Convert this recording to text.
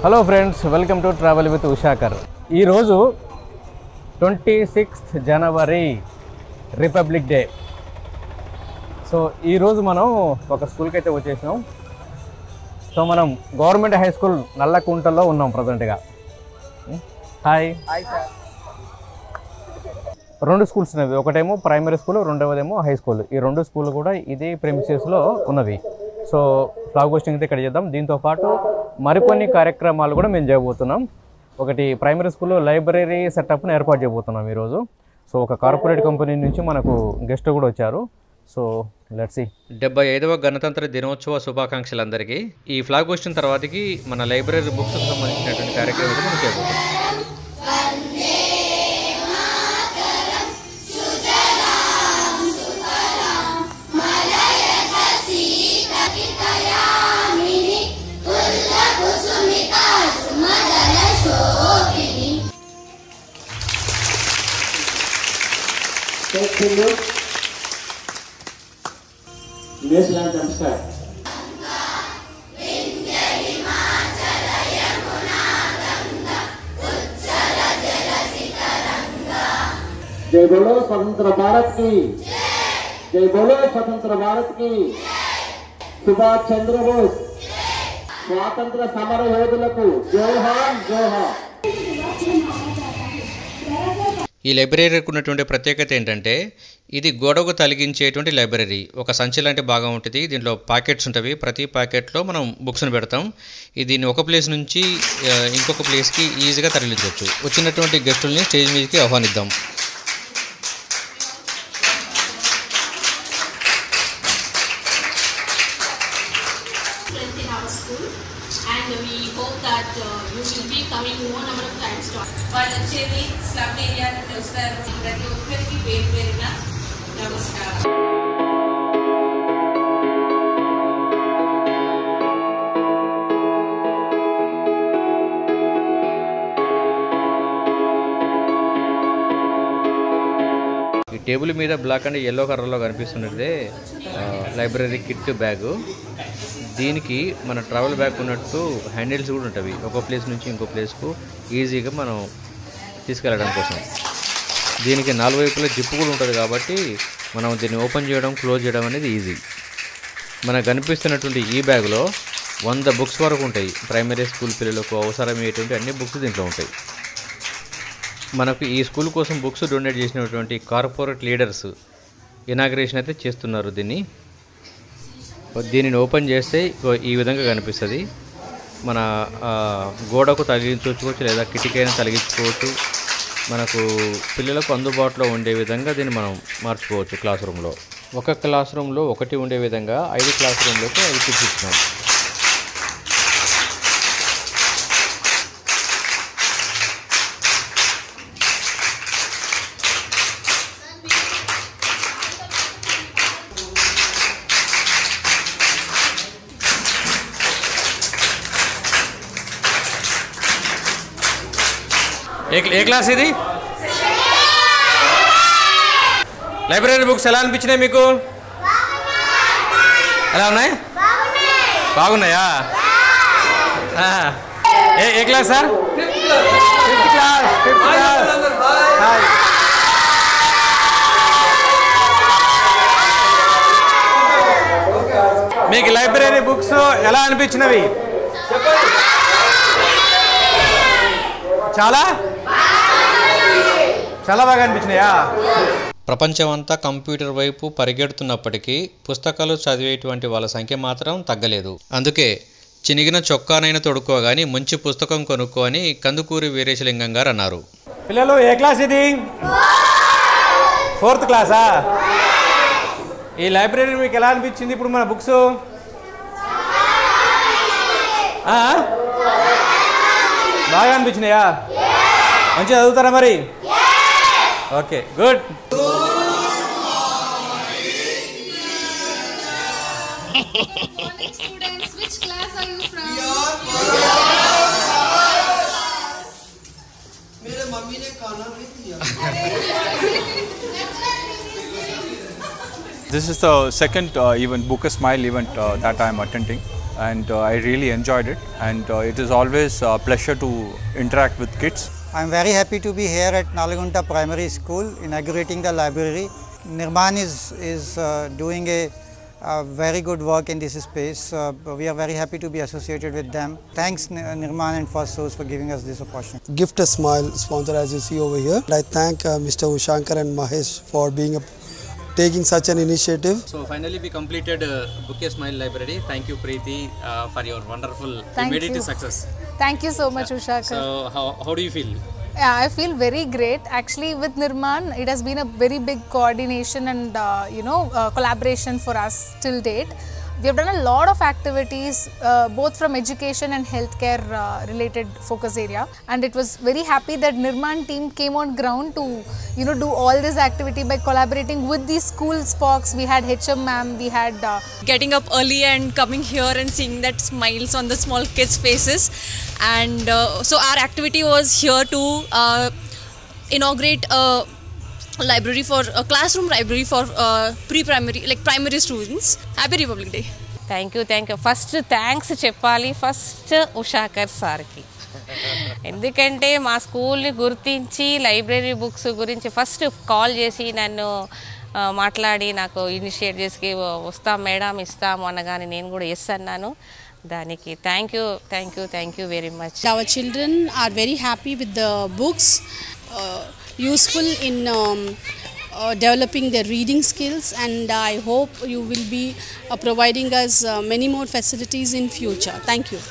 Hello friends, welcome to travel with Ushakar. ఈరోజు 26th జనవరి republic day. So ఈరోజు మనం ఒక స్కూల్కి అయితే వచ్చేసినాం. సో మనం గవర్నమెంట్ హై స్కూల్ నల్లకుంటలో ఉన్నాం ప్రజెంట్గా. Hi sir. రెండు స్కూల్స్ ఉన్నవి, ఒకటేమో ప్రైమరీ స్కూల్, రెండవదేమో హై స్కూల్. ఈ రెండు స్కూల్ కూడా ఇదే ప్రెమిసెస్లో ఉన్నవి. సో ఫ్లాగ్ హోస్టింగ్ అయితే ఇక్కడ చేద్దాం. దీంతోపాటు మరికొన్ని కార్యక్రమాలు కూడా మేము చేయబోతున్నాం. ఒకటి ప్రైమరీ స్కూల్లో లైబ్రరీ సెటప్ను ఏర్పాటు చేయబోతున్నాం ఈరోజు. సో ఒక కార్పొరేట్ కంపెనీ నుంచి మనకు గెస్ట్ కూడా వచ్చారు. So let's see. 75వ గణతంత్ర దినోత్సవ శుభాకాంక్షలు అందరికీ. ఈ ఫ్లాగ్ హోస్టింగ్ తర్వాతకి మన లైబ్రరీ బుక్స్కి సంబంధించినటువంటి కార్యక్రమం అయితే మనం చేయబోతున్నాం. National anthem start. जय बोलो स्वतंत्र भारत की, जय बोलो स्वतंत्र भारत की. सुभाष चंद्र बोस स्वातंत्र्य समर योधुలకు జోహార్ జోహార్. ఈ లైబ్రరీకి ఉన్నటువంటి ప్రత్యేకత ఏంటంటే ఇది గోడకు తలిగించేటువంటి లైబ్రరీ. ఒక సంచి లాంటి భాగం ఉంటుంది. దీంట్లో ప్యాకెట్స్ ఉంటాయి. ప్రతి ప్యాకెట్లో మనం బుక్స్ని పెడతాం. దీన్ని ఒక ప్లేస్ నుంచి ఇంకొక ప్లేస్కి ఈజీగా తరలించవచ్చు. వచ్చినటువంటి గెస్టుల్ని స్టేజ్ మీదకి ఆహ్వానిద్దాం. వాళ్ళు వచ్చేది స్లమ్ ఏరియా నుండి వస్తారు. ప్రతి ఒక్కరికి పేరు పేరున నమస్కారం. ఈ టేబుల్ మీద బ్లాక్ అండ్ ఎల్లో కలర్లో కనిపిస్తున్నదే లైబ్రరీ కిట్ బ్యాగు. దీనికి మన ట్రావెల్ బ్యాగ్ ఉన్నట్టు హ్యాండిల్స్ కూడా ఉంటాయి. ఒక ప్లేస్ నుంచి ఇంకో ప్లేస్కు ఈజీగా మనం తీసుకెళ్ళడం కోసం. దీనికి నాలుగు వైపులా జిప్పు కూడా ఉంటుంది కాబట్టి మనం దీన్ని ఓపెన్ చేయడం, క్లోజ్ చేయడం అనేది ఈజీ. మనకు కనిపిస్తున్నటువంటి ఈ బ్యాగ్లో 100 బుక్స్ వరకు ఉంటాయి. ప్రైమరీ స్కూల్ పిల్లలకు అవసరమయ్యేటువంటి అన్ని బుక్స్ దీంట్లో ఉంటాయి. మనకు ఈ స్కూల్ కోసం బుక్స్ డొనేట్ చేసినటువంటి కార్పొరేట్ లీడర్స్ ఇనాగ్రేషన్ అయితే చేస్తున్నారు. దీనిని ఓపెన్ చేస్తే ఈ విధంగా కనిపిస్తుంది. మన గోడకు తగిలించుకోవచ్చు, లేదా కిటికీని తగిలించుకోవచ్చు. మనకు పిల్లలకు అందుబాటులో ఉండే విధంగా దీన్ని మనం మార్చుకోవచ్చు. క్లాస్ రూమ్లో ఒక క్లాస్ రూమ్లో ఒకటి ఉండే విధంగా 5 క్లాస్ రూమ్లకు 5 చూపించినాం. ఏ క్లాస్ ఇది? లైబ్రరీ బుక్స్ ఎలా అనిపించినాయి మీకు? ఎలా ఉన్నాయి? బాగున్నాయా? ఏ క్లాస్ సార్? 5th class. మీకు లైబ్రరీ బుక్స్ ఎలా అనిపించినవి? చాలా బాగా అనిపించినాయా? ప్రపంచమంతా కంప్యూటర్ వైపు పరిగెడుతున్నప్పటికీ పుస్తకాలు చదివేటువంటి వాళ్ళ సంఖ్య మాత్రం తగ్గలేదు. అందుకే చినిగిన చొక్కానైనా తొడుక్కోగాని మంచి పుస్తకం కొనుక్కో అని కందుకూరి వీరేశలింగం గారు అన్నారు. పిల్లలు ఏ క్లాస్ ఇది? 4th క్లాసా? ఈ లైబ్రరీ మీకు ఎలా అనిపించింది? ఇప్పుడు మన బుక్స్ బాగా అనిపించినాయా? మంచిగా చదువుతారా మరి? Okay, good. मेरे मम्मी ने खाना नहीं दिया. This is the second event, Book a Smile event that I am attending. and I really enjoyed it, and it is always a pleasure to interact with kids. I am very happy to be here at Nalagunta Primary School inaugurating the library. Nirman is doing a very good work in this space. We are very happy to be associated with them. Thanks Nirman and First Source for giving us this opportunity. Gift a Smile sponsor, as you see over here. I thank Mr. Ushankar and Mahesh for taking such an initiative. So finally we completed Bouquet Smile Library. Thank you Preeti for your wonderful, Thank you made it you. a success. Thank you so much, Ushakar. So how do you feel? Yeah, I feel very great. Actually, with Nirman, it has been a very big coordination and collaboration for us till date. We have done a lot of activities, both from education and healthcare related focus area. And it was very happy that Nirman team came on ground to, do all this activity by collaborating with the school SPOCs. We had HM ma'am, we had getting up early and coming here and seeing that smiles on the small kids' faces. And so our activity was here to inaugurate a library for a classroom library for pre-primary, like primary students. Happy Republic Day. Thank you. First thanks చెప్పాలి first ఉషాకర్ సార్కి, ఎందుకంటే మా స్కూల్ని గుర్తించి library books గురించి first call చేసి నన్ను మాట్లాడి నాకు ఇనిషియేట్ చేసి వస్తాం మేడం ఇస్తాము అనగానే నేను కూడా ఎస్ అన్నాను. దానికి thank you very much. Our children are very happy with the books, useful in developing their reading skills, and I hope you will be providing us many more facilities in future. Thank you.